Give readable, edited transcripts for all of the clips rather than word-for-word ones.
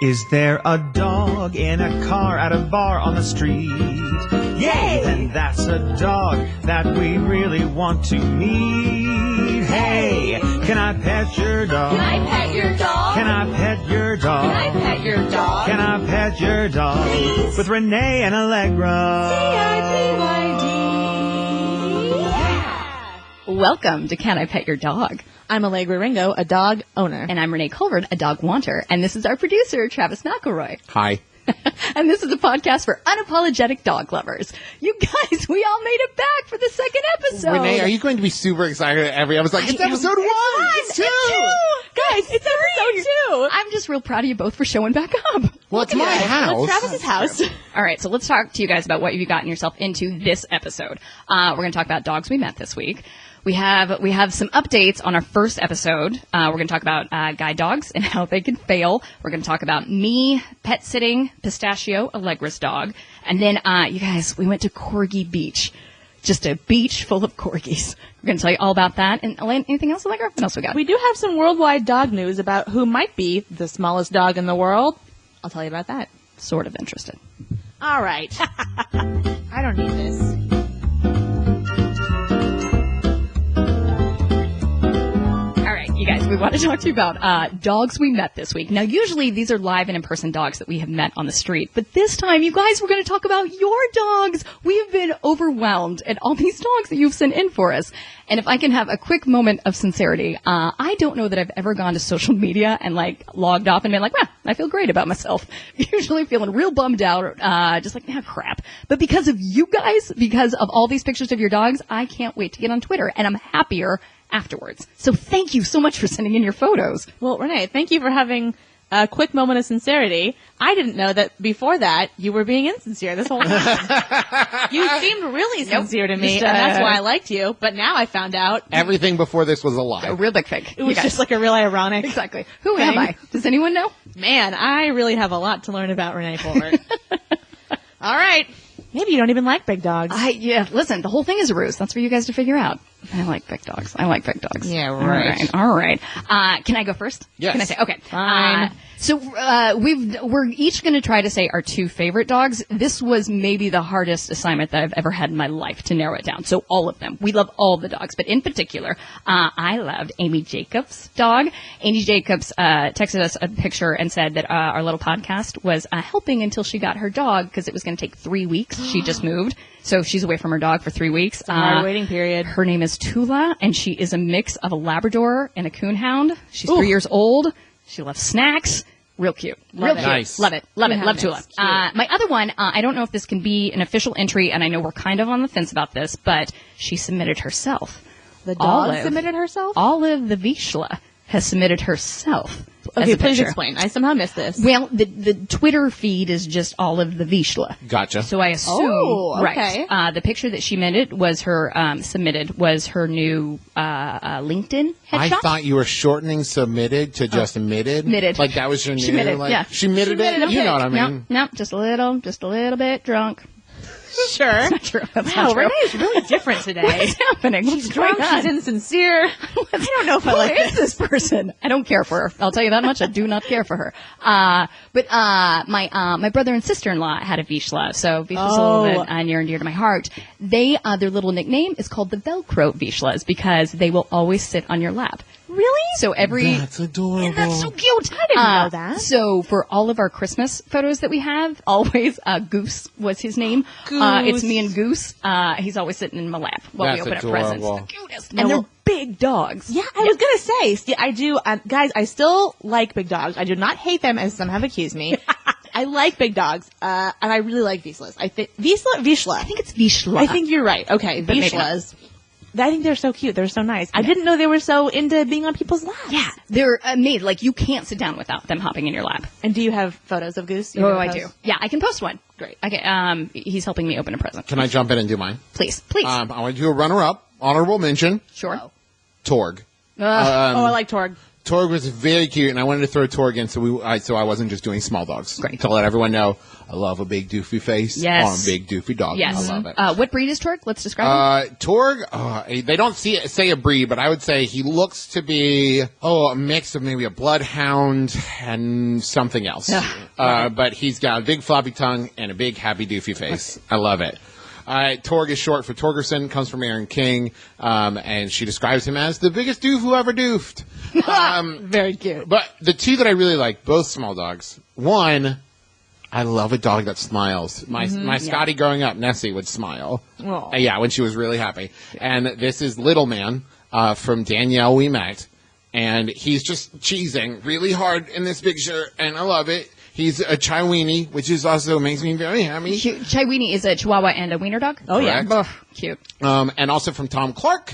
Is there a dog in a car at a bar on the street? Yay! Then that's a dog that we really want to meet. Hey, can I pet your dog? Can I pet your dog? Can I pet your dog? Can I pet your dog? Can I pet your dog? Please. With Renee and Allegra. CIPYD. Yeah! Welcome to Can I Pet Your Dog? I'm Allegra Ringo, a dog owner. And I'm Renee Colvert, a dog wanter. And this is our producer, Travis McElroy. Hi. And this is a podcast for unapologetic dog lovers. You guys, we all made it back for the second episode. Renee, are you going to be super excited at every episode? It's episode 1! It's two! Guys, it's episode 2! I'm just real proud of you both for showing back up. Well, it's my house. It's Travis's house. All right, so let's talk to you guys about what you've gotten yourself into this episode. We're going to talk about dogs we met this week. We have some updates on our first episode. We're going to talk about guide dogs and how they can fail. We're going to talk about me pet sitting Pistachio, Allegra's dog. And then, you guys, we went to Corgi Beach. Just a beach full of corgis. We're going to tell you all about that. And Elaine, anything else, Allegra? What else we got? We do have some worldwide dog news about who might be the smallest dog in the world. I'll tell you about that. Sort of interested. All right. I don't need this. You guys, we want to talk to you about dogs we met this week. Now, usually these are live and in-person dogs that we have met on the street. But this time, you guys, we're going to talk about your dogs. We've been overwhelmed at all these dogs that you've sent in for us. And if I can have a quick moment of sincerity, I don't know that I've ever gone to social media and, logged off and been like, well, I feel great about myself. Usually feeling real bummed out, just like, crap. But because of you guys, because of all these pictures of your dogs, I can't wait to get on Twitter. And I'm happier afterwards. So thank you so much for sending in your photos. Well, Renee, thank you for having a quick moment of sincerity. I didn't know that before that you were being insincere this whole time. You seemed really sincere to me, and that's why I liked you. But now I found out Everything before this was a lie. A real big fake. it was just like a real ironic. Exactly. Who am I? Does anyone know? Man, I really have a lot to learn about Renee Colbert. All right. Maybe you don't even like big dogs. Listen, the whole thing is a ruse. That's for you guys to figure out. I like big dogs. Yeah, right. All right. Can I go first? Yes. Can I say? Okay. Fine. So we're each going to try to say our two favorite dogs. This was maybe the hardest assignment that I've ever had in my life to narrow it down. So all of them. We love all the dogs, but in particular, I loved Amy Jacobs' dog. Amy Jacobs texted us a picture and said that our little podcast was helping until she got her dog because it was going to take 3 weeks. She just moved. So she's away from her dog for 3 weeks. It's a hard waiting period. Her name is Tula, and she is a mix of a Labrador and a Coonhound. She's 3 years old. She loves snacks. Real cute. Real cute. Nice. Love it. Love it. Love Tula. Cute. My other one, I don't know if this can be an official entry, and I know we're kind of on the fence about this, but she submitted herself. The dog Olive. submitted herself? Olive the Vizsla has submitted herself. Okay, as a please picture. explain. I somehow missed this. Well, the Twitter feed is just Olive the Vizsla. Gotcha. So I assume, okay. right? The picture that she submitted was her new LinkedIn headshot. I thought you were shortening submitted to just admitted. Admitted. Like that was your new. She admitted, like, yeah. She admitted it. You know what I mean? No, just a little bit drunk. Sure. Not true. That's Wow, not true. Renee is really different today. What's happening? What's She's drunk, going on? she's insincere. I don't know if I like Who is this person? I don't care for her. I'll tell you that much. I do not care for her. But my brother and sister-in-law had a Vizsla, so Vizsla's a little bit near and dear to my heart. They their little nickname is called the Velcro Vizslas because they will always sit on your lap. Really? So That's adorable. And that's so cute. I didn't know that. So for all of our Christmas photos that we have, always Goose was his name. It's me and Goose. He's always sitting in my lap while we That's open up presents. adorable. The cutest. And they're big dogs. Yeah, I was going to say, see, I do, guys, I still like big dogs. I do not hate them, as some have accused me. I like big dogs, and I really like Vizslas. I think, Vizsla. I think it's Vizsla. I think you're right. Okay, But maybe not. Vizslas. I think they're so cute. They're so nice. I didn't know they were so into being on people's laps. Yeah, they're made like you can't sit down without them hopping in your lap. And do you have photos of Goose? You Oh, have I those? do. Yeah, I can post one. Great. Okay. He's helping me open a present. Can I jump in and do mine? Please. I want to do a runner-up, honorable mention, Sure. Torg. Oh, I like Torg. Torg was very cute, and I wanted to throw Torg in so I wasn't just doing small dogs. Great. To let everyone know, I love a big doofy face Yes. on a big doofy dog. Yes. I love it. What breed is Torg? Let's describe him. Torg, they don't say a breed, but I would say he looks to be a mix of maybe a bloodhound and something else. But he's got a big floppy tongue and a big happy doofy face. I love it. Torg is short for Torgerson, comes from Aaron King, and she describes him as the biggest doof who ever doofed. Very cute. But the two that I really like, both small dogs. One, I love a dog that smiles. My Scotty growing up, Nessie, would smile. Aw. Yeah, when she was really happy. And this is Little Man from Danielle we met. And he's just cheesing really hard in this picture, and I love it. He's a Chiweenie, which is also makes me very happy. Chiweenie is a Chihuahua and a wiener dog? Oh, yeah. Correct. Ugh, cute. And also from Tom Clark,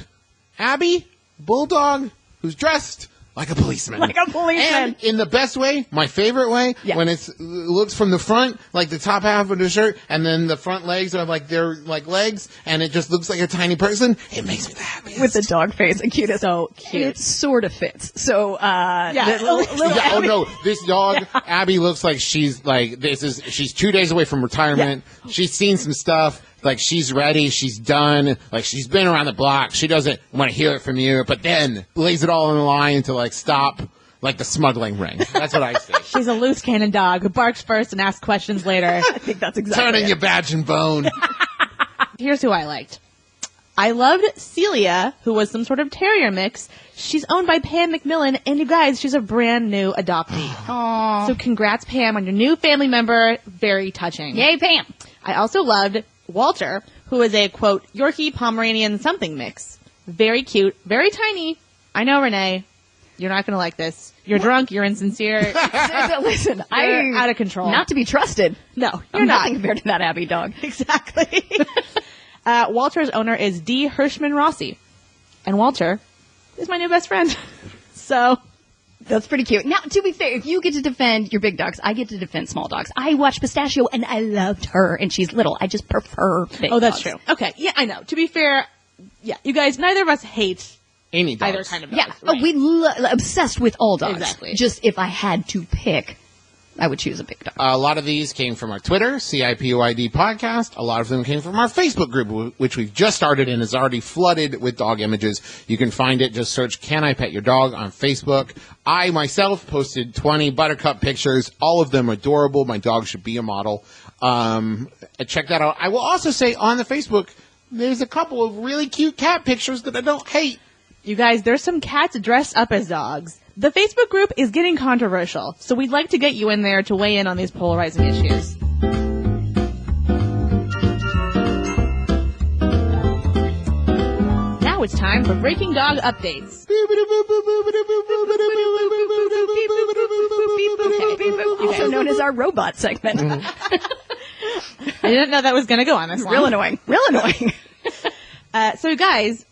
Abby, Bulldog, who's dressed like a policeman. Like a policeman. And in the best way, my favorite way, Yeah. when it looks from the front, like the top half of the shirt, and then the front legs are like their like legs, and it just looks like a tiny person. It makes me the happiest. With the dog face. And cute. So cute. It sort of fits. So, Yeah. Yeah, oh no, this dog, Abby, looks like she's 2 days away from retirement. She's seen some stuff. Like, she's ready, she's done, like, she's been around the block, she doesn't want to hear it from you, but then lays it all on the line to, like, stop, like, the smuggling ring. That's what I see. She's a loose cannon dog who barks first and asks questions later. I think that's exactly Turning it. your badge and bone. Here's who I liked. I loved Celia, who was some sort of terrier mix. She's owned by Pam McMillan, and you guys, she's a brand new adoptee. Aww. So congrats, Pam, on your new family member. Very touching. Yay, Pam. I also loved Walter, who is a, quote, Yorkie Pomeranian something mix. Very cute, very tiny. I know, Renee, you're not going to like this. You're drunk, you're insincere. Listen, You're I'm out of control. Not to be trusted. No, you're I'm not. nothing compared to that Abby dog. Exactly. Walter's owner is D. Hirschman Rossi. And Walter is my new best friend. So, That's pretty cute. Now, to be fair, if you get to defend your big dogs, I get to defend small dogs. I watched Pistachio, and I loved her, and she's little. I just prefer big oh, that's dogs. true. Okay, yeah, I know. To be fair, yeah, you guys, neither of us hate Any dogs. either kind of dogs. Yeah, right? we obsessed with all dogs. Exactly. Just if I had to pick, I would choose a big dog. A lot of these came from our Twitter, CIPOID podcast. A lot of them came from our Facebook group, which we've just started and is already flooded with dog images. You can find it. Just search Can I Pet Your Dog on Facebook. I, myself, posted 20 Buttercup pictures. All of them adorable. My dog should be a model. Check that out. I will also say on the Facebook, there's a couple of really cute cat pictures that I don't hate. You guys, there's some cats dressed up as dogs. The Facebook group is getting controversial, so we'd like to get you in there to weigh in on these polarizing issues. Now it's time for Breaking Dog Updates. Also known as our robot segment. I didn't know that was going to go on this long. Real annoying. Real annoying. So, you guys,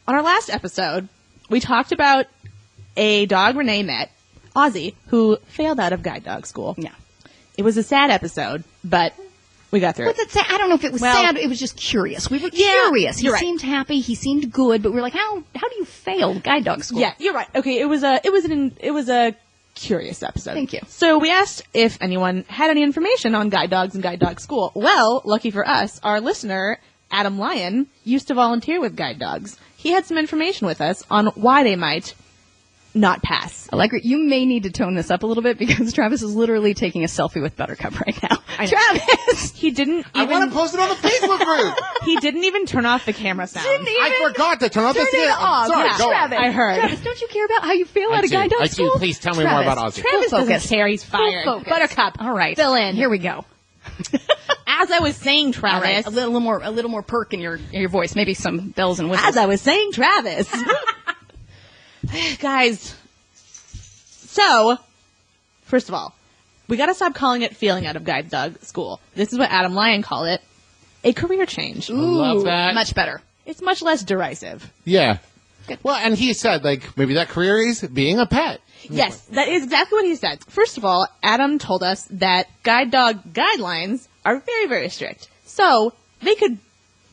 on our last episode, we talked about a dog Renee met, Ozzy, who failed out of guide dog school. Yeah. It was a sad episode, but we got through Was it. it sad? I don't know if it was Well- sad. It was just curious. We were Yeah, curious. He you're right. seemed happy. He seemed good. But we were like, how do you fail guide dog school? Yeah, you're right. Okay, it was a curious episode. Thank you. So we asked if anyone had any information on guide dogs and guide dog school. Well, lucky for us, our listener, Adam Lyon, used to volunteer with guide dogs. He had some information with us on why they might not pass. Allegra, you may need to tone this up a little bit because Travis is literally taking a selfie with Buttercup right now. I know. Travis! He didn't I want even to post it on the Facebook group. he didn't even turn off the camera sound. Didn't even I forgot to turn off the turn it stereo. off. Sorry, Yeah, go on. Travis. I heard. Travis, don't you care about how you feel I at a do. guide dog I do. school? Please tell me more about Ozzy. Travis Full doesn't focus. care. He's Full fired. focus. Buttercup. All right. Fill in. Here we go. As I was saying, All Travis. right. A little more perk in your voice. Maybe some bells and whistles. As I was saying, Travis. Guys. So, first of all, we gotta stop calling it feeling out of guide dog school. This is what Adam Lyon called it. A career change. Love that. Much better. It's much less derisive. Yeah. Well, and he said, like, maybe that career is being a pet. Yes, that is exactly what he said. First of all, Adam told us that guide dog guidelines are very, very strict. So, they could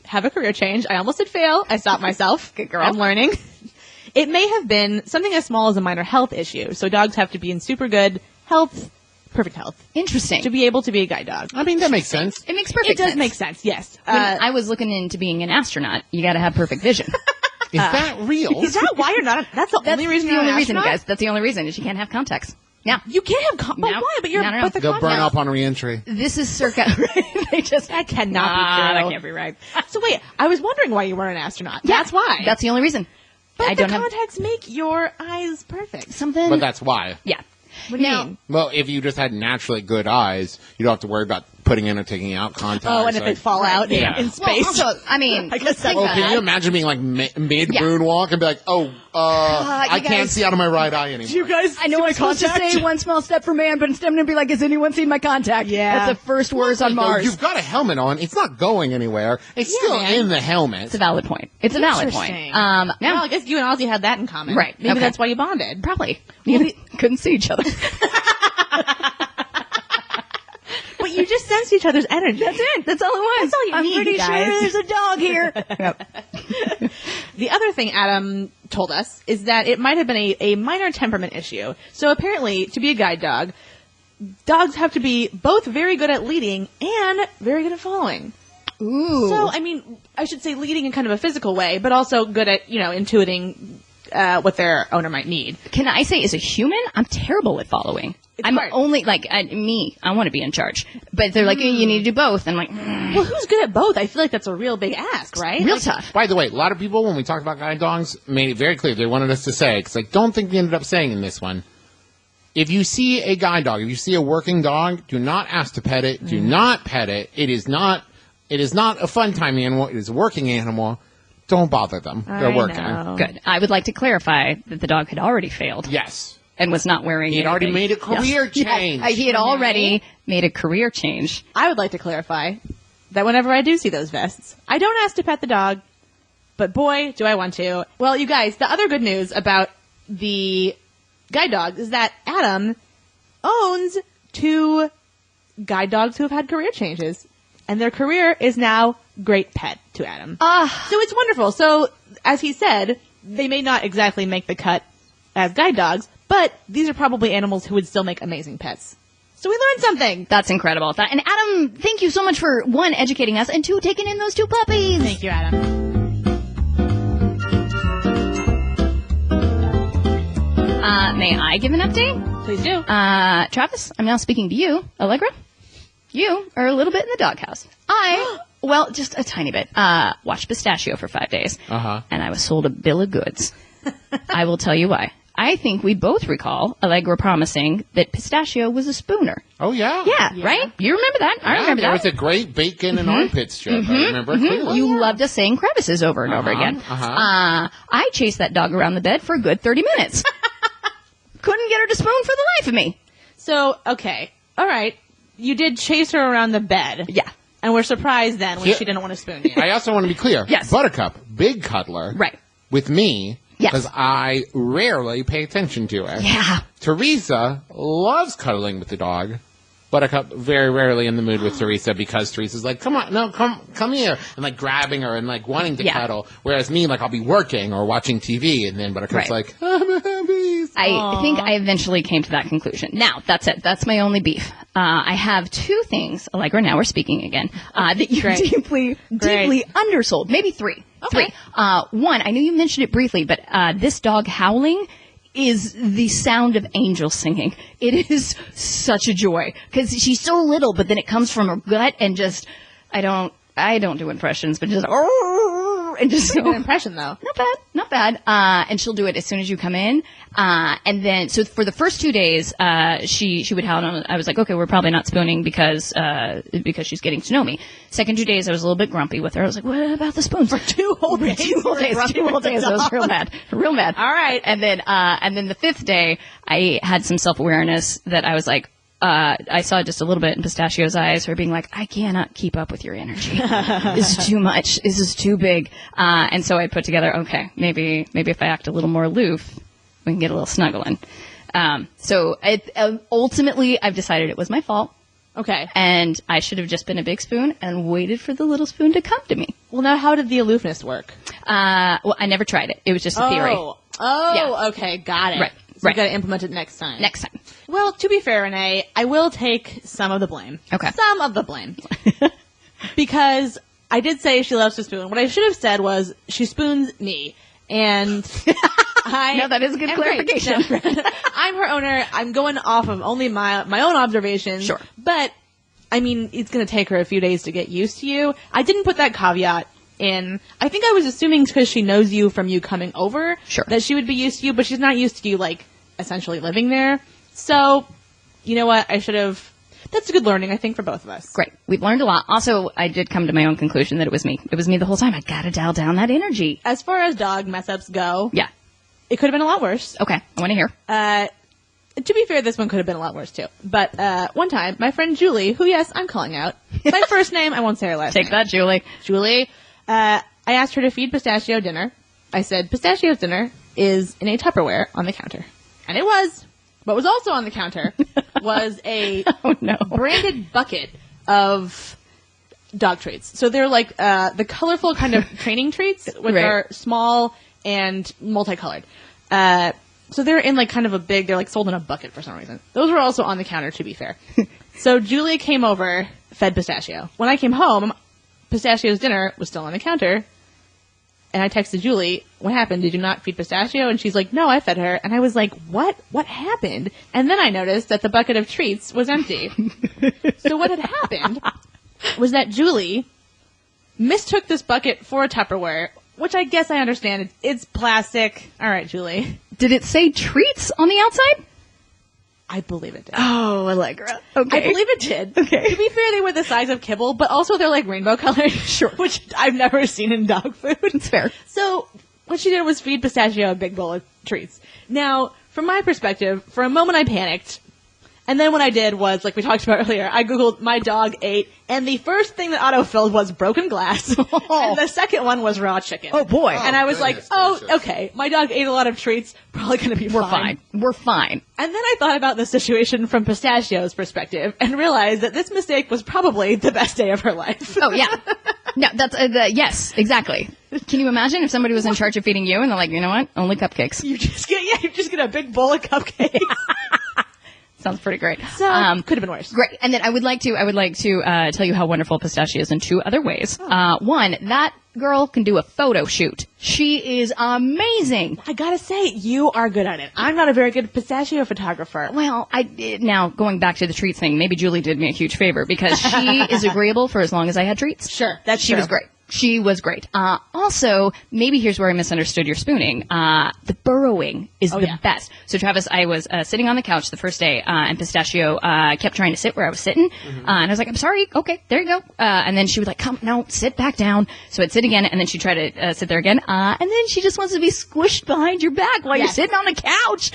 have a career change. I almost said fail. I stopped myself. Good girl. I'm learning. It may have been something as small as a minor health issue. So dogs have to be in super good health, perfect health, Interesting. to be able to be a guide dog. I mean, that makes sense. It makes perfect It does sense. make sense, yes. When I was looking into being an astronaut, you got to have perfect vision. Is that real? Is that why you're not? That's the only reason you're the only an reason, astronaut? guys. That's the only reason is you can't have contacts. Now, You can't have. But No. why? But you're. No. But the They'll burn contacts- up on reentry. this is circa. They just That cannot be Nah, true. that can't be right. So wait, I was wondering why you were an astronaut. Yeah, That's why. That's the only reason. but I the don't have contacts make your eyes perfect. something. But that's why. Yeah. What do you Now- mean? Well, if you just had naturally good eyes, you don't have to worry about putting in or taking out contacts. Oh, and if it fall out Yeah. in Well, space. also, I mean, I guess that's Oh, bad. can you imagine being like mid-moonwalk and be like, I you can't guys- see out of my right eye anymore. You guys, I know I'm supposed to say one small step for man, but instead I'm going to be like, has anyone seen my contact? Yeah. That's the first words on No, Mars. you've got a helmet on. It's not going anywhere. It's still man. in the helmet. It's a valid point. It's a valid point. Interesting. Now, Well, I guess you and Ozzy had that in common. Right, Maybe okay. that's why you bonded. probably. You couldn't see each other. But you just sensed each other's energy. That's it. That's all it was. That's all you I'm need, pretty guys. sure there's a dog here. Yep. The other thing Adam told us is that it might have been a minor temperament issue. So apparently, to be a guide dog, dogs have to be both very good at leading and very good at following. Ooh. So, I mean, I should say leading in kind of a physical way, but also good at, intuiting what their owner might need. Can I say, as a human, I'm terrible at following. It's I'm hard. only, like, I want to be in charge. But they're like, you need to do both. I'm like, Well, who's good at both? I feel like that's a real big ask, right? real Like, tough. By the way, a lot of people, when we talked about guide dogs, made it very clear they wanted us to say, because I don't think we ended up saying in this one, if you see a guide dog, if you see a working dog, do not ask to pet it. Do not pet it. It is not a fun time animal. It is a working animal. Don't bother them. They're I working. know. Good. I would like to clarify that the dog had already failed Yes. and was not wearing He had already anything. made a career Yes. change. Yeah, he had already made a career change. I would like to clarify that whenever I do see those vests, I don't ask to pet the dog, but boy, do I want to. Well, you guys, the other good news about the guide dogs is that Adam owns 2 guide dogs who have had career changes, and their career is now great pet to Adam. So it's wonderful. So, as he said, they may not exactly make the cut as guide dogs, but these are probably animals who would still make amazing pets. So we learned something. That's incredible. And Adam, thank you so much for, 1, educating us, and 2, taking in those 2 puppies. Thank you, Adam. May I give an update? Please do. Travis, I'm now speaking to you. Allegra, you are a little bit in the doghouse. Well, just a tiny bit. Watched Pistachio for 5 days. Uh-huh. And I was sold a bill of goods. I will tell you why. I think we both recall Allegra promising that Pistachio was a spooner. Oh, yeah. Yeah, right? You remember that? I remember there that. was a great bacon and armpits joke. I remember clearly. You loved us saying crevices over and over again. I chased that dog around the bed for a good 30 minutes. Couldn't get her to spoon for the life of me. So, okay. All right. You did chase her around the bed. Yeah. And we're surprised then when Yeah. she didn't want to spoon you. I also want to be clear. Yes. Buttercup, big cuddler. Right. With me. Yes. Because I rarely pay attention to her. Yeah. Teresa loves cuddling with the dog. Buttercup very rarely in the mood with Teresa because Teresa's like, come on, no, come here, and like grabbing her and like wanting to Yeah. cuddle. Whereas me, like I'll be working or watching TV, and then Buttercup's Right. like, I'm happy. I think I eventually came to that conclusion. Now, that's it. That's my only beef. I have 2 things, Allegra, now we're speaking again, that you Great. deeply undersold. Maybe 3. Okay. 3. 1, I know you mentioned it briefly, but this dog howling is the sound of angels singing. It is such a joy because she's so little, but then it comes from her gut and just, I don't do impressions, but just, and just Pretty good impression, though. not bad. And she'll do it as soon as you come in. And then, so for the first 2 days, she would howl. And I was like, okay, we're probably not spooning because she's getting to know me. Second 2 days, I was a little bit grumpy with her. I was like, what about the spoons? For 2 whole days. 2 whole days. 2 whole days. I was real mad. Real mad. All right. And then the 5th day, I had some self-awareness that I was like, I saw just a little bit in Pistachio's eyes, her being like, I cannot keep up with your energy. This is too much. This is too big. And so I put together, okay, maybe if I act a little more aloof, we can get a little snuggling. So ultimately, I've decided it was my fault. Okay. And I should have just been a big spoon and waited for the little spoon to come to me. Well, now how did the aloofness work? Well, I never tried it. It was just a theory. Oh, Oh, Yeah. okay, got it. Right, So right. we got to implement it next time. Next time. Well, to be fair, Renee, I will take some of the blame. Okay. Some of the blame. Because I did say she loves to spoon. What I should have said was she spoons me. And I... No, that is a good am clarification. great. No, I'm her owner. I'm going off of only my own observations. Sure. But, I mean, it's going to take her a few days to get used to you. I didn't put that caveat in. I think I was assuming because she knows you from you coming over Sure. that she would be used to you, but she's not used to you, like, essentially living there. So, you know what? I should have... That's a good learning, I think, for both of us. Great. We've learned a lot. Also, I did come to my own conclusion that it was me. It was me the whole time. I gotta dial down that energy. As far as dog mess-ups go, Yeah. it could have been a lot worse. Okay. I want to hear. To be fair, this one could have been a lot worse, too. But one time, my friend Julie, who, yes, I'm calling out, my first name, I won't say her last name. Take that, Julie. Julie, I asked her to feed Pistachio dinner. I said, Pistachio's dinner is in a Tupperware on the counter. And it was. What was also on the counter was a Oh, no. branded bucket of dog treats. So they're like the colorful kind of training treats, which Right. are small and multicolored. So they're in like kind of a big, they're like sold in a bucket for some reason. Those were also on the counter, to be fair. So Julie came over, fed Pistachio. When I came home, Pistachio's dinner was still on the counter. And I texted Julie, what happened? Did you not feed Pistachio? And she's like, no, I fed her. And I was like, what? What happened? And then I noticed that the bucket of treats was empty. So what had happened was that Julie mistook this bucket for a Tupperware, which I guess I understand. It's plastic. All right, Julie. Did it say treats on the outside? I believe it did. Oh, Allegra. Okay. I believe it did. Okay. To be fair, they were the size of kibble, but also they're like rainbow colored. Sure. Which I've never seen in dog food. It's fair. So what she did was feed Pistachio a big bowl of treats. Now, from my perspective, for a moment I panicked. And then what I did was, like we talked about earlier, I Googled my dog ate, and the first thing that auto-filled was broken glass, and the second one was raw chicken. Oh, boy. And I was like, goodness oh, gracious. okay, my dog ate a lot of treats, probably gonna be We're fine. We're fine. And then I thought about the situation from Pistachio's perspective, and realized that this mistake was probably the best day of her life. Oh, yeah. No, that's, yes, exactly. Can you imagine if somebody was in charge of feeding you and they're like, you know what? Only cupcakes. You just get a big bowl of cupcakes. Sounds pretty great. So, could have been worse. Great. And then I would like to tell you how wonderful Pistachio is in two other ways. One, that girl can do a photo shoot. She is amazing. I gotta say, you are good at it. I'm not a very good pistachio photographer. Well, now going back to the treats thing, maybe Julie did me a huge favor because she is agreeable for as long as I had treats. Sure, that's She true. was great. She was great. Also, maybe here's where I misunderstood your spooning. The burrowing is the yeah. best. So Travis, I was sitting on the couch the first day, and Pistachio kept trying to sit where I was sitting, and I was like, "I'm sorry, okay, there you go." And then she would like, "Come, no, sit back down." So I'd sit again, and then she'd try to sit there again, and then she just wants to be squished behind your back while you're Yes. sitting on the couch.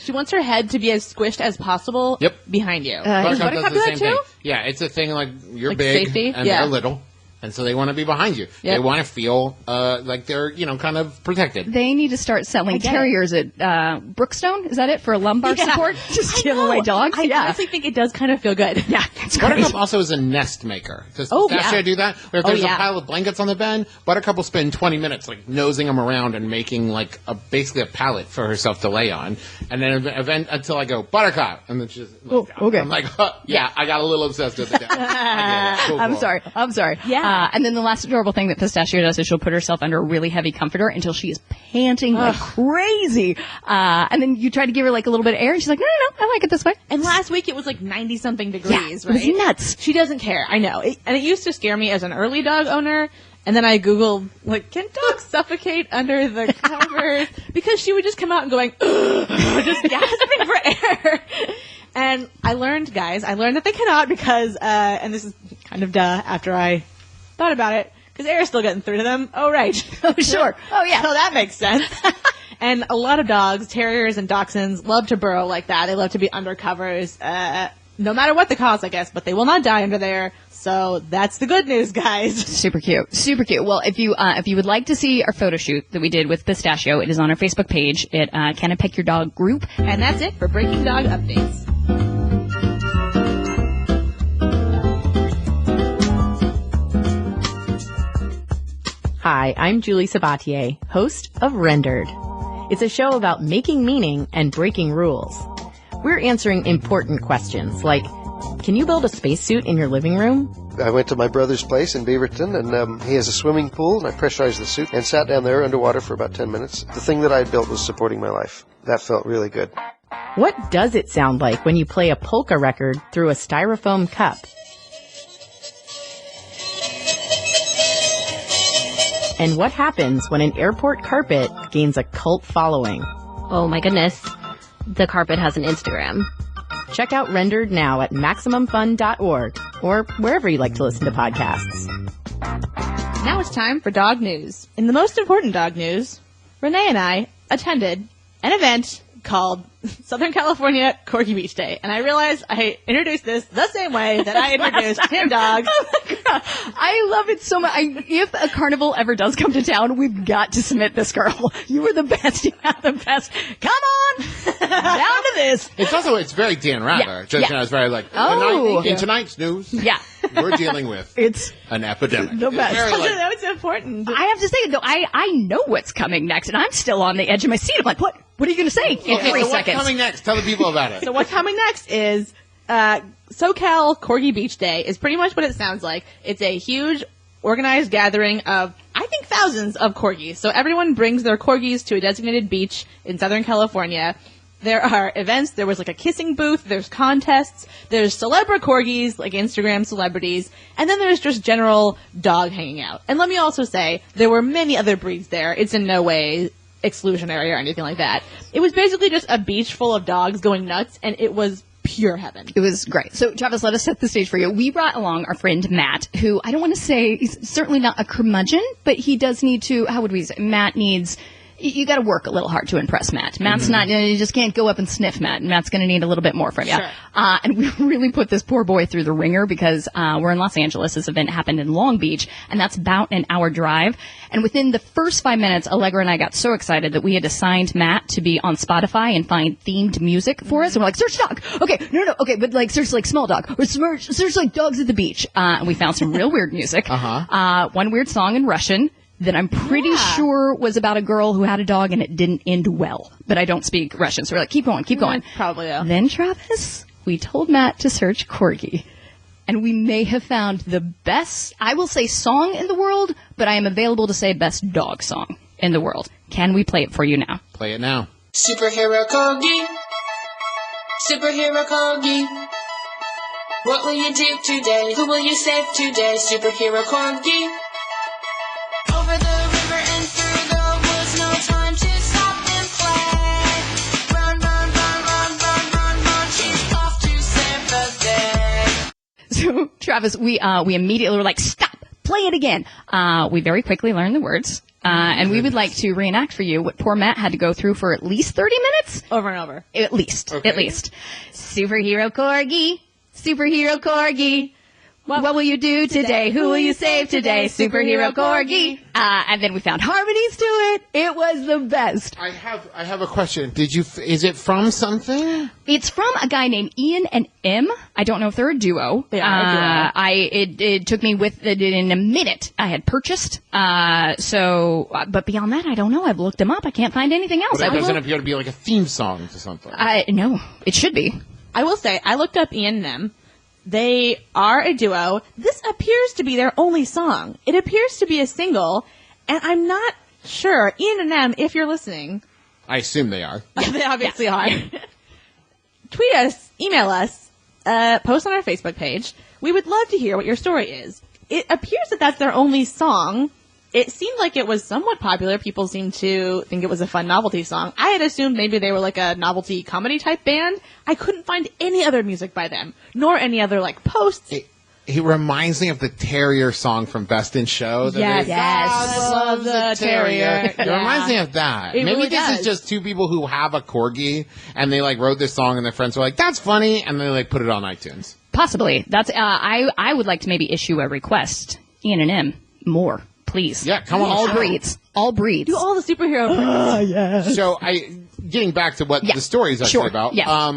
She wants her head to be as squished as possible Yep. behind you. Buttercup Buttercup does do the that same too? thing. Yeah, it's a thing like you're Like big safety? and Yeah. they're little, and so they want to be behind you. They Yep. want to feel like they're kind of protected. They need to start selling get it. terriers at Brookstone. Is that it for lumbar Yeah. support? Just I give know. away dogs. I yeah. honestly think it does kind of feel good. Yeah, it's great. Buttercup also is a nest maker. Does Oh, Pistachio yeah. do that? Or if there's yeah. a pile of blankets on the bed, Buttercup will spend 20 minutes like nosing them around and making like basically a pallet for herself to lay on. And then until I go, Buttercup! And then she's like, okay. I'm like, yeah, I got a little obsessed with it. I get it. Cool, I'm cool. sorry. I'm sorry. Yeah. And then the last adorable thing that Pistachio does is she'll put herself under a really heavy comforter until she is panting like crazy. And then you try to give her like a little bit of air, and she's like, no, I like it this way. And last week it was like 90-something degrees, Yeah, it right? was nuts. She doesn't care. I know. And it used to scare me as an early dog owner. And then I Googled, like, can dogs suffocate under the covers? Because she would just come out and going, just gasping for air. And I learned that they cannot because, and this is kind of duh after I thought about it, because air is still getting through to them. Oh, right. Oh, sure. Oh, yeah. So that makes sense. And a lot of dogs, terriers and dachshunds, love to burrow like that. They love to be under covers, no matter what the cause, I guess, but they will not die under there. So that's the good news, guys. Super cute. Super cute. Well, if you would like to see our photo shoot that we did with Pistachio, it is on our Facebook page at Can I Peck Your Dog group. And that's it for Breaking Dog Updates. Hi, I'm Julie Sabatier, host of Rendered. It's a show about making meaning and breaking rules. We're answering important questions like, can you build a spacesuit in your living room? I went to my brother's place in Beaverton, and he has a swimming pool, and I pressurized the suit and sat down there underwater for about 10 minutes. The thing that I had built was supporting my life. That felt really good. What does it sound like when you play a polka record through a styrofoam cup? And what happens when an airport carpet gains a cult following? Oh my goodness. The carpet has an Instagram. Check out Rendered now at MaximumFun.org or wherever you like to listen to podcasts. Now it's time for dog news. In the most important dog news, Renee and I attended an event called Southern California Corgi Beach Day. And I realized I introduced this the same way that I introduced Tim Dog. Oh my God. I love it so much. If a carnival ever does come to town, we've got to submit this girl. You were the best. You have the best. Come on. Down to this. It's very Dan Rather. Yeah. Just Yeah. it's very like, in tonight's news, Yeah. we're dealing with It's an epidemic. the best. It's very like, That was important. I have to say, though, I know what's coming next, and I'm still on the edge of my seat. I'm like, what? What are you going to say in okay, 3 so what's seconds? coming next? Tell the people about it. So what's coming next is SoCal Corgi Beach Day is pretty much what it sounds like. It's a huge organized gathering of, I think, thousands of corgis. So everyone brings their corgis to a designated beach in Southern California. There are events. There was like a kissing booth. There's contests. There's celebrity corgis, like Instagram celebrities. And then there's just general dog hanging out. And let me also say, there were many other breeds there. It's in no way exclusionary or anything like that. It was basically just a beach full of dogs going nuts, and it was pure heaven. It was great. So, Travis, let us set the stage for you. We brought along our friend Matt, who I don't want to say, he's certainly not a curmudgeon, but he does need to, how would we say, Matt needs... You got to work a little hard to impress Matt. Matt's not, you just can't go up and sniff Matt. Matt's going to need a little bit more from you. Sure. And we really put this poor boy through the ringer because we're in Los Angeles. This event happened in Long Beach, and that's about an hour drive. And within the first 5 minutes, Allegra and I got so excited that we had assigned Matt to be on Spotify and find themed music for us. And we're like, search dog. Okay, no, okay, but like search like small dog or search like dogs at the beach. And we found some real weird music. One weird song in Russian that I'm pretty sure was about a girl who had a dog and it didn't end well. But I don't speak Russian, so we're like, keep going. Probably, though. Then, Travis, we told Matt to search Corgi. And we may have found the best, I will say song in the world, but I am available to say best dog song in the world. Can we play it for you now? Play it now. Superhero Corgi. Superhero Corgi. What will you do today? Who will you save today? Superhero Corgi. Over the river and through the woods, no time to stop and play. Run, run, run, run, run, run, run. She's off to save the day. So, Travis, we immediately were like, stop, play it again. We very quickly learned the words. And we would like to reenact for you what poor Matt had to go through for at least 30 minutes. Over and over. At least. Okay. At least. Superhero Corgi. Superhero Corgi. What will you do today? Who will you save today? Superhero Corgi. And then we found harmonies to it. It was the best. I have a question. Is it from something? It's from a guy named Ian and M. I don't know if they're a duo. They are a duo. It took me with it in a minute. I had purchased. But beyond that, I don't know. I've looked them up. I can't find anything else. But it doesn't appear to be like a theme song to something. No, it should be. I will say, I looked up Ian and them. They are a duo. This appears to be their only song. It appears to be a single, and I'm not sure. Ian and them, if you're listening. I assume they are. They obviously are. Tweet us, email us, post on our Facebook page. We would love to hear what your story is. It appears that that's their only song. It seemed like it was somewhat popular. People seemed to think it was a fun novelty song. I had assumed maybe they were like a novelty comedy type band. I couldn't find any other music by them, nor any other like posts. It reminds me of the Terrier song from Best in Show. Yes. God loves a terrier. It Yeah. reminds me of that. It Maybe really this does. is just two people who have a corgi and they like wrote this song and their friends were like, "That's funny," and they like put it on iTunes. Possibly. That's. I would like to maybe issue a request. Ian and M, more, please. Yeah, come on. All the show. breeds. All breeds. Do all the superhero breeds. So getting back to what the story is actually Sure. about. Yeah.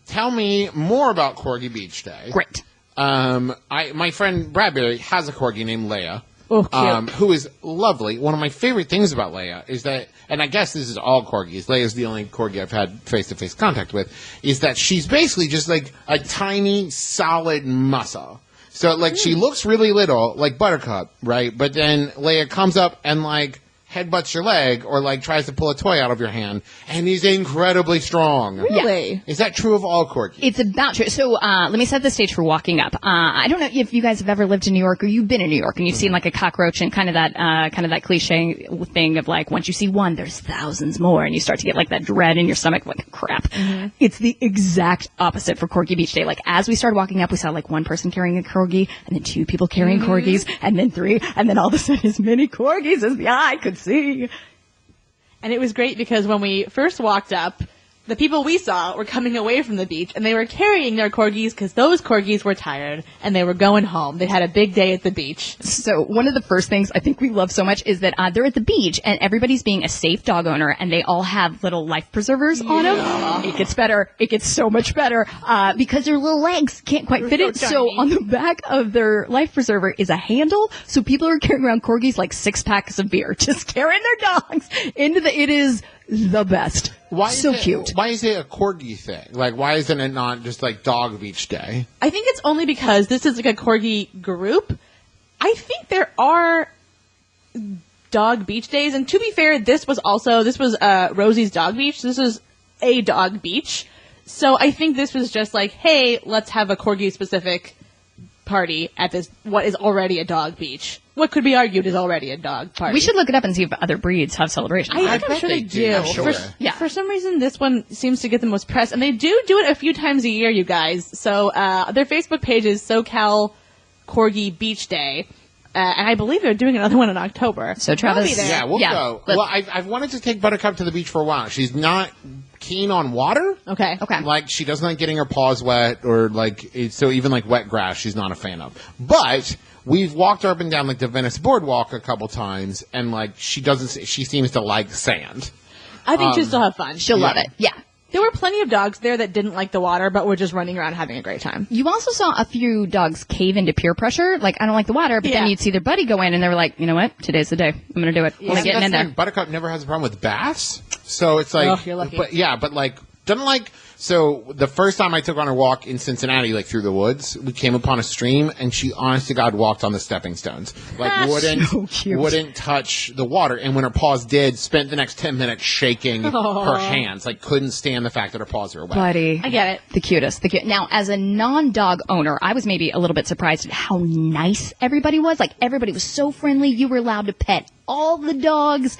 Tell me more about Corgi Beach Day. Great. My friend Bradbury has a corgi named Leia. Oh, cute. who is lovely. One of my favorite things about Leia is that, and I guess this is all corgis, Leia's the only corgi I've had face-to-face contact with, is that she's basically just like a tiny, solid muscle. So, like, she looks really little, like Buttercup, right? But then Leia comes up and, like, headbutts your leg or, like, tries to pull a toy out of your hand, and he's incredibly strong. Really? Is that true of all corgis? It's about true. So let me set the stage for walking up. I don't know if you guys have ever lived in New York or you've been in New York and you've seen like a cockroach and kind of that cliche thing of like once you see one, there's thousands more, and you start to get like that dread in your stomach, like crap. It's the exact opposite for Corgi Beach Day. Like as we started walking up, we saw like one person carrying a corgi, and then two people carrying corgis, and then three, and then all of a sudden as many corgis as the eye could see. And it was great because when we first walked up, the people we saw were coming away from the beach, and they were carrying their corgis because those corgis were tired, and they were going home. They had a big day at the beach. So one of the first things I think we love so much is that they're at the beach, and everybody's being a safe dog owner, and they all have little life preservers on them. It gets better. It gets so much better because their little legs can't quite fit it. So on the back of their life preserver is a handle. So people are carrying around corgis like 6 packs of beer, just carrying their dogs into the. It is the best. So cute. Why is it a corgi thing? Like, why isn't it not just like Dog Beach Day? I think it's only because this is like a corgi group. I think there are dog beach days, and to be fair, this was Rosie's dog beach. This is a dog beach. So I think this was just like, hey, let's have a corgi specific party at this, what is already a dog beach. What could be argued is already a dog party. We should look it up and see if other breeds have celebrations. I'm sure they do. Sure. For some reason, this one seems to get the most press, and they do it a few times a year, you guys. So their Facebook page is SoCal Corgi Beach Day, and I believe they're doing another one in October. So Travis, I'll be there. Yeah, we'll go. Well, I've wanted to take Buttercup to the beach for a while. She's not keen on water. Okay. Like, she doesn't like getting her paws wet, or like, so even like wet grass, she's not a fan of. But we've walked her up and down like the Venice Boardwalk a couple times, and like she seems to like sand. I think she'll still have fun. she'll love it. Yeah. There were plenty of dogs there that didn't like the water, but were just running around having a great time. You also saw a few dogs cave into peer pressure. Like, I don't like the water, but then you'd see their buddy go in, and they were like, you know what? Today's the day. I'm going to do it. I'm getting in there. Buttercup never has a problem with baths, so it's like, you're lucky. But like, doesn't like. So the first time I took on her walk in Cincinnati, like through the woods, we came upon a stream, and she, honest to God, walked on the stepping stones. Like, wouldn't touch the water. And when her paws did, spent the next 10 minutes shaking her hands. Like, couldn't stand the fact that her paws were wet. Buddy. I get it. The cutest. Now, as a non-dog owner, I was maybe a little bit surprised at how nice everybody was. Like, everybody was so friendly. You were allowed to pet all the dogs.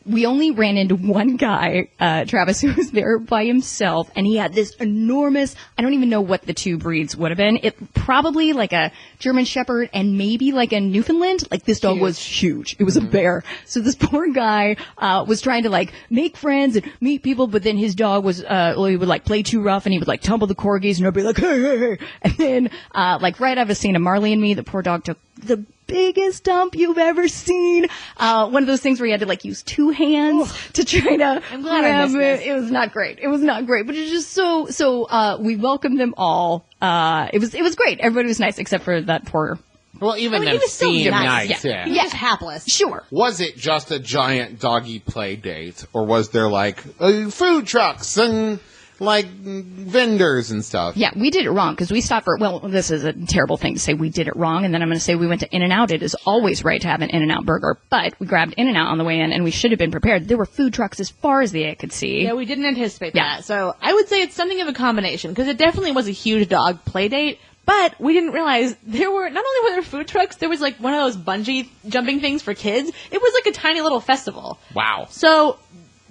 We only ran into one guy, Travis, who was there by himself, and he had this enormous, I don't even know what the two breeds would have been. It probably like a German Shepherd and maybe like a Newfoundland. Like, this dog was huge. It was a bear. So this poor guy, was trying to like make friends and meet people, but then his dog was, he would like play too rough, and he would like tumble the corgis, and he'd be like, hey, hey, hey. And then, like right out of a scene of Marley and Me, the poor dog took the biggest dump you've ever seen. One of those things where you had to like use 2 hands to try to grab it. It was not great. It was not great, but it's just so we welcomed them all. It was great. Everybody was nice except for that poor. Well, even he them was so seemed nice. nice. Yeah. He was just hapless. Sure. Was it just a giant doggy play date, or was there like food trucks and like vendors and stuff? Yeah, we did it wrong because we stopped for, well, this is a terrible thing to say we did it wrong, and then I'm going to say we went to In-N-Out. It is always right to have an In-N-Out burger, but we grabbed In-N-Out on the way in, and we should have been prepared. There were food trucks as far as the eye could see. Yeah, we didn't anticipate that. So I would say it's something of a combination, because it definitely was a huge dog play date, but we didn't realize there were, not only were there food trucks, there was like one of those bungee jumping things for kids. It was like a tiny little festival. Wow. So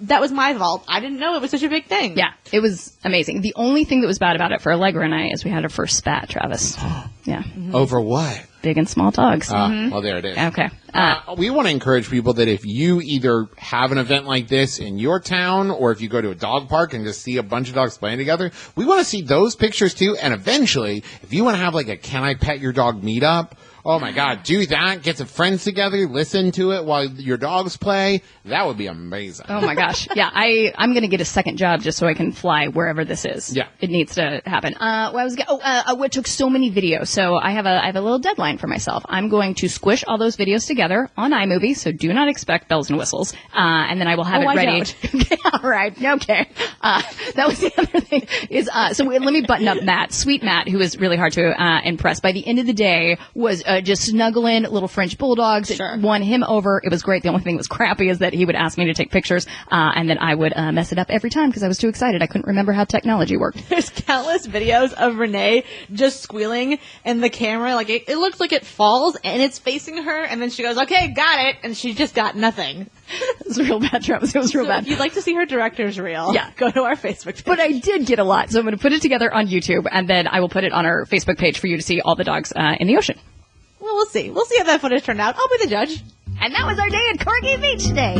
that was my fault. I didn't know it was such a big thing. Yeah, it was amazing. The only thing that was bad about it for Allegra and I is we had our first spat, Travis. Yeah. Over what? Big and small dogs. Well, there it is. Okay. We want to encourage people that if you either have an event like this in your town, or if you go to a dog park and just see a bunch of dogs playing together, we want to see those pictures too. And eventually, if you want to have like a Can I Pet Your Dog meetup, Oh my God, do that. Get some friends together, listen to it while your dogs play. That would be amazing. Oh my gosh. Yeah, I'm going to get a second job just so I can fly wherever this is. Yeah. It needs to happen. I took so many videos. So I have a little deadline for myself. I'm going to squish all those videos together on iMovie, so do not expect bells and whistles. And then I will have it ready. Okay, all right. Okay. That was the other thing is, let me button up Matt. Sweet Matt, who is really hard to impress. By the end of the day was just snuggling little French bulldogs. Sure. It won him over. It was great. The only thing that was crappy is that he would ask me to take pictures, and then I would mess it up every time because I was too excited. I couldn't remember how technology worked. There's countless videos of Renee just squealing, and the camera, like, it looks like it falls, and it's facing her, and then she goes, okay, got it, and she just got nothing. It was real bad, Travis. It was real bad. If you'd like to see her director's reel, go to our Facebook page. But I did get a lot, so I'm going to put it together on YouTube, and then I will put it on our Facebook page for you to see all the dogs in the ocean. Well, we'll see. We'll see how that footage turned out. I'll be the judge. And that was our day at Corgi Beach today.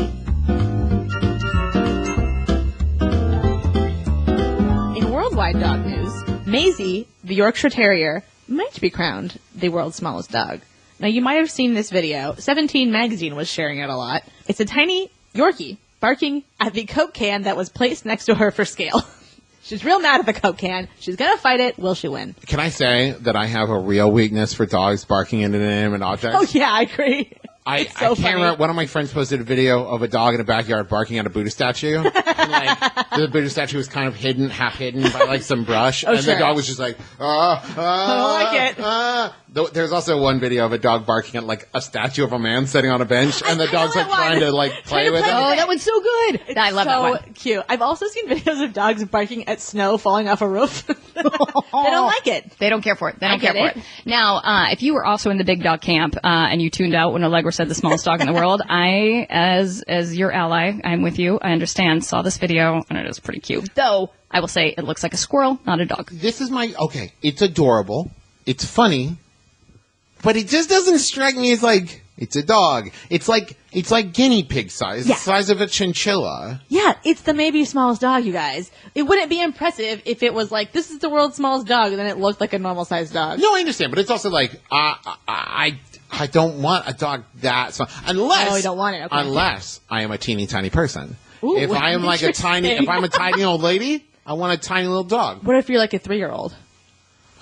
In worldwide dog news, Maisie, the Yorkshire Terrier, might be crowned the world's smallest dog. Now, you might have seen this video. 17 magazine was sharing it a lot. It's a tiny Yorkie barking at the Coke can that was placed next to her for scale. She's real mad at the Coke can. She's gonna fight it. Will she win? Can I say that I have a real weakness for dogs barking into inanimate objects? Oh, yeah, I agree. I so can't remember. One of my friends posted a video of a dog in a backyard barking at a Buddha statue. And, the Buddha statue was kind of hidden, half hidden by some brush. And the dog was just like, I don't like it. There's also one video of a dog barking at a statue of a man sitting on a bench, and the dog's trying to play with it. Oh, that one's so good. I love that one. Cute. I've also seen videos of dogs barking at snow falling off a roof. They don't like it. They don't care for it. They don't care for it. Now, if you were also in the big dog camp and you tuned out when Allegra said the smallest dog in the world, I, as your ally, I'm with you. I understand. Saw this video and it is pretty cute. Though I will say it looks like a squirrel, not a dog. This is it's adorable. It's funny. But it just doesn't strike me as it's a dog. It's like guinea pig size, the size of a chinchilla. Yeah, it's the maybe smallest dog, you guys. It wouldn't be impressive if it was this is the world's smallest dog, and then it looked like a normal sized dog. No, I understand, but it's also I don't want a dog that small. Unless, you don't want it. Okay. Unless I am a teeny tiny person. Ooh, if I am if I'm a tiny old lady, I want a tiny little dog. What if you're like a 3-year-old?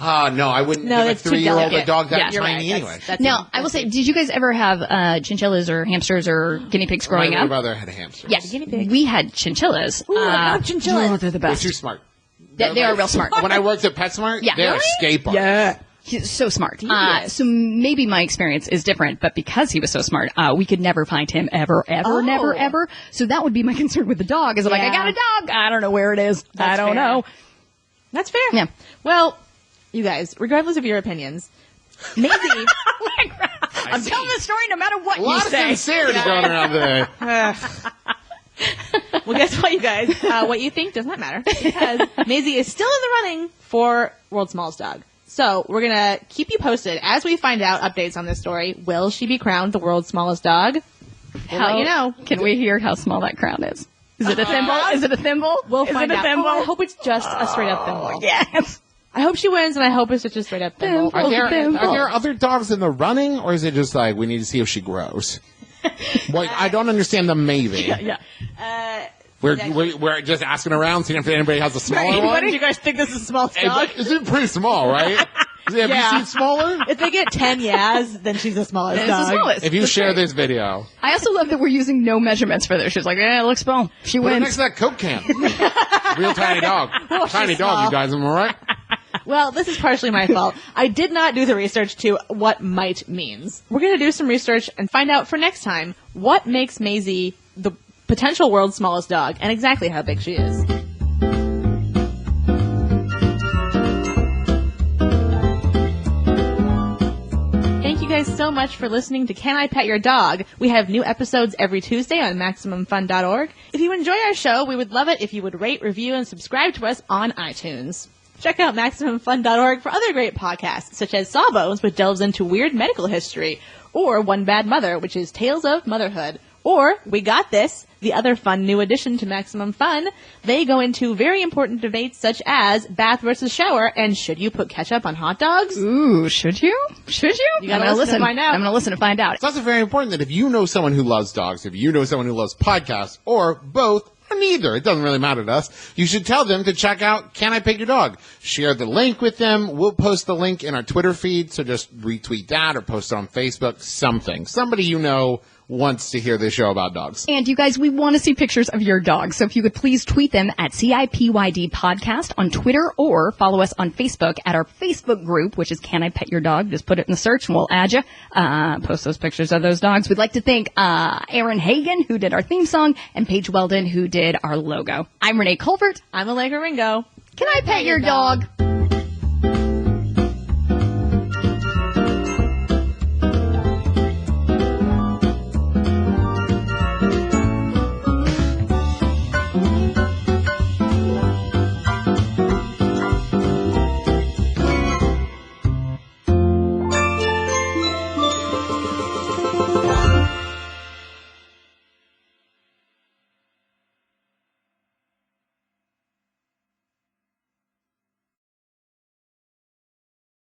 No, I wouldn't give a 3-year-old a dog that tiny anyway. Now, I will say, did you guys ever have chinchillas or hamsters or guinea pigs growing up? My brother had hamsters. Yes, we had chinchillas. Ooh, I love chinchillas. Oh, they're the best. They're too smart. They are real smart. When I worked at PetSmart, they're escape artists. Yeah. He's so smart. So maybe my experience is different, but because he was so smart, we could never find him ever. So that would be my concern with the dog. Is I got a dog. I don't know where it is. I don't know. That's fair. Yeah. Well, you guys, regardless of your opinions, Maisie. I'm telling the story no matter what you say. A lot of sincerity going around today. Well, guess what, you guys? What you think does not matter, because Maisie is still in the running for world's smallest dog. So we're going to keep you posted as we find out updates on this story. Will she be crowned the world's smallest dog? We'll let you know. Can we hear how small that crown is? Is it a thimble? Is it a thimble? We'll find out. Thimble? Oh, I hope it's just a straight up thimble. Yes. I hope she wins, and I hope it's just a straight up thimble. Are there other dogs in the running, or is it just we need to see if she grows? I don't understand the maybe. Yeah. We're just asking around, seeing if anybody has a smaller one. Do you guys think this is the smallest dog? It's pretty small, right? Have you seen smaller? If they get 10 yeahs, then she's the smallest dog. The smallest. If you share this video. I also love that we're using no measurements for this. She's like, it looks small. She wins. Next to that Coke can. Real tiny dog. Tiny dog, you guys, am I right? Well, this is partially my fault. I did not do the research to what might means. We're going to do some research and find out for next time what makes Maisie the potential world's smallest dog and exactly how big she is. Thank you guys so much for listening to Can I Pet Your Dog? We have new episodes every Tuesday on MaximumFun.org. If you enjoy our show, we would love it if you would rate, review, and subscribe to us on iTunes. Check out MaximumFun.org for other great podcasts, such as Sawbones, which delves into weird medical history, or One Bad Mother, which is Tales of Motherhood, Or We Got This, the other fun new addition to Maximum Fun. They go into very important debates such as bath versus shower and should you put ketchup on hot dogs? Ooh, should you? Should you? You gotta listen to find out. I'm going to listen to find out. It's also very important that if you know someone who loves dogs, if you know someone who loves podcasts, or both, or neither, it doesn't really matter to us, you should tell them to check out Can I Pet Your Dog? Share the link with them. We'll post the link in our Twitter feed, so just retweet that or post it on Facebook, something. Somebody you know wants to hear this show about dogs. And you guys, we want to see pictures of your dogs. So if you could please tweet them at CIPYD Podcast on Twitter or follow us on Facebook at our Facebook group, which is Can I Pet Your Dog? Just put it in the search and we'll add you. Post those pictures of those dogs. We'd like to thank Aaron Hagen, who did our theme song, and Paige Weldon, who did our logo. I'm Renee Colbert. I'm Allegra Ringo. Can I pet your dog?